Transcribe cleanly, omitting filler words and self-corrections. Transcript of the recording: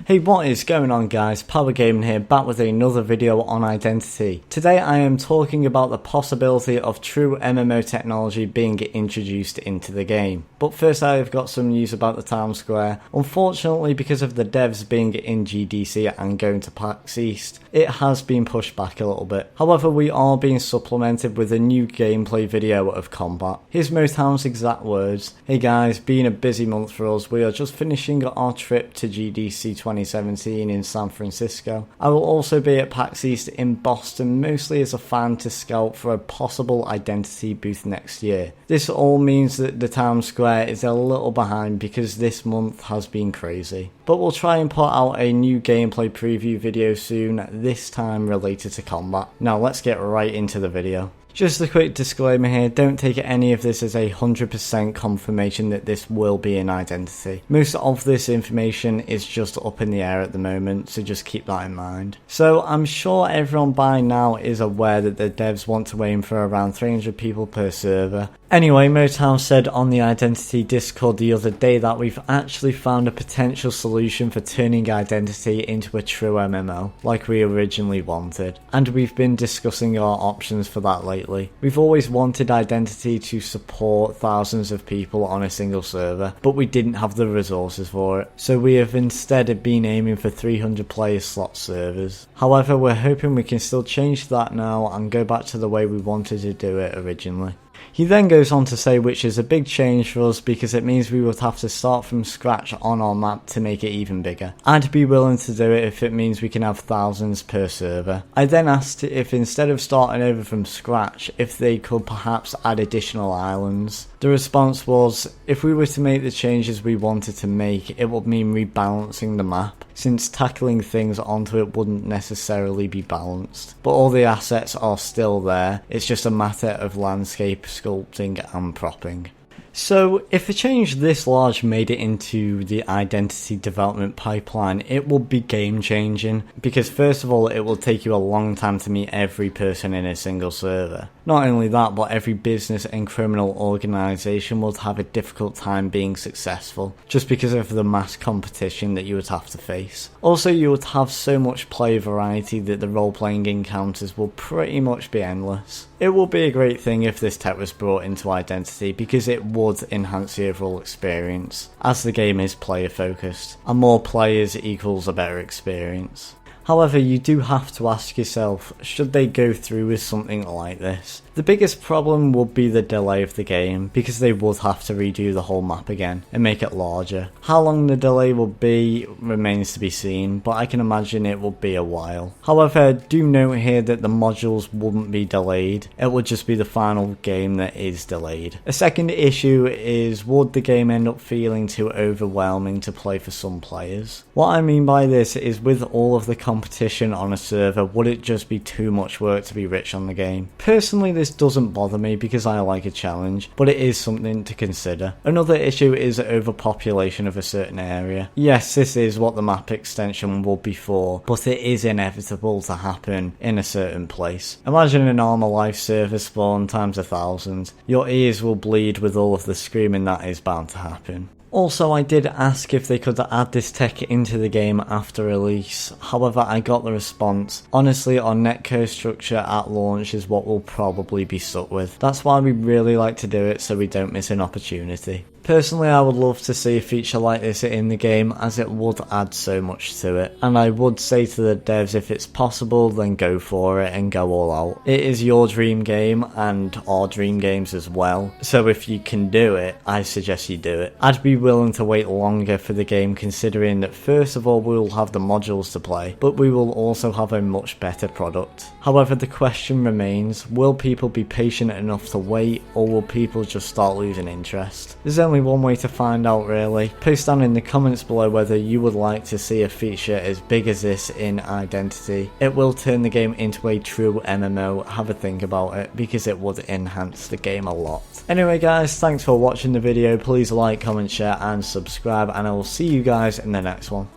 Hey, what is going on guys, PowerGaming here, back with another video on identity. Today I am talking about the possibility of true MMO technology being introduced into the game. But first I have got some news about the town square. Unfortunately, because of the devs being in GDC and going to PAX East, it has been pushed back a little bit. However, we are being supplemented with a new gameplay video of combat. Here's Motown's exact words. Hey guys, been a busy month for us. We are just finishing our trip to GDC 2017 in San Francisco. I will also be at PAX East in Boston, mostly as a fan to scout for a possible identity booth next year. This all means that the town square is a little behind because this month has been crazy. But we'll try and put out a new gameplay preview video soon, this time related to combat. Now let's get right into the video. Just a quick disclaimer here, don't take any of this as 100% confirmation that this will be an identity. Most of this information is just up in the air at the moment, so just keep that in mind. So I'm sure everyone by now is aware that the devs want to aim for around 300 people per server. Anyway, Motown said on the Identity Discord the other day that we've actually found a potential solution for turning Identity into a true MMO, like we originally wanted. And we've been discussing our options for that lately. We've always wanted Identity to support thousands of people on a single server, but we didn't have the resources for it. So we have instead been aiming for 300 player slot servers. However, we're hoping we can still change that now and go back to the way we wanted to do it originally. He then goes on to say which is a big change for us because it means we would have to start from scratch on our map to make it even bigger. I'd be willing to do it if it means we can have thousands per server. I then asked if instead of starting over from scratch, if they could perhaps add additional islands. The response was, if we were to make the changes we wanted to make, it would mean rebalancing the map, since tackling things onto it wouldn't necessarily be balanced. But all the assets are still there, it's just a matter of landscape sculpting and propping. So, if a change this large made it into the identity development pipeline, it will be game changing, because first of all it will take you a long time to meet every person in a single server. Not only that, but every business and criminal organisation would have a difficult time being successful, just because of the mass competition that you would have to face. Also, you would have so much player variety that the role-playing encounters will pretty much be endless. It would be a great thing if this tech was brought into Identity, because it would enhance the overall experience, as the game is player focused, and more players equals a better experience. However, you do have to ask yourself, should they go through with something like this? The biggest problem would be the delay of the game, because they would have to redo the whole map again and make it larger. How long the delay will be remains to be seen, but I can imagine it will be a while. However, do note here that the modules wouldn't be delayed, it would just be the final game that is delayed. A second issue is, would the game end up feeling too overwhelming to play for some players? What I mean by this is, with all of the competition on a server, would it just be too much work to be rich on the game? Personally, this doesn't bother me because I like a challenge, but it is something to consider. Another issue is overpopulation of a certain area. Yes, this is what the map extension will be for, but it is inevitable to happen in a certain place. Imagine an Armor Life server spawn times 1,000. Your ears will bleed with all of the screaming that is bound to happen. Also, I did ask if they could add this tech into the game after release, however I got the response, honestly our netcode structure at launch is what we'll probably be stuck with. That's why we really like to do it, so we don't miss an opportunity. Personally, I would love to see a feature like this in the game, as it would add so much to it, and I would say to the devs, if it's possible then go for it and go all out. It is your dream game and our dream games as well, so if you can do it, I suggest you do it. I'd be willing to wait longer for the game, considering that first of all we will have the modules to play, but we will also have a much better product. However, the question remains, will people be patient enough to wait, or will people just start losing interest? There's only one way to find out really. Post down in the comments below whether you would like to see a feature as big as this in Identity. It will turn the game into a true MMO, have a think about it, because it would enhance the game a lot. Anyway guys, thanks for watching the video, please like, comment, share and subscribe, and I will see you guys in the next one.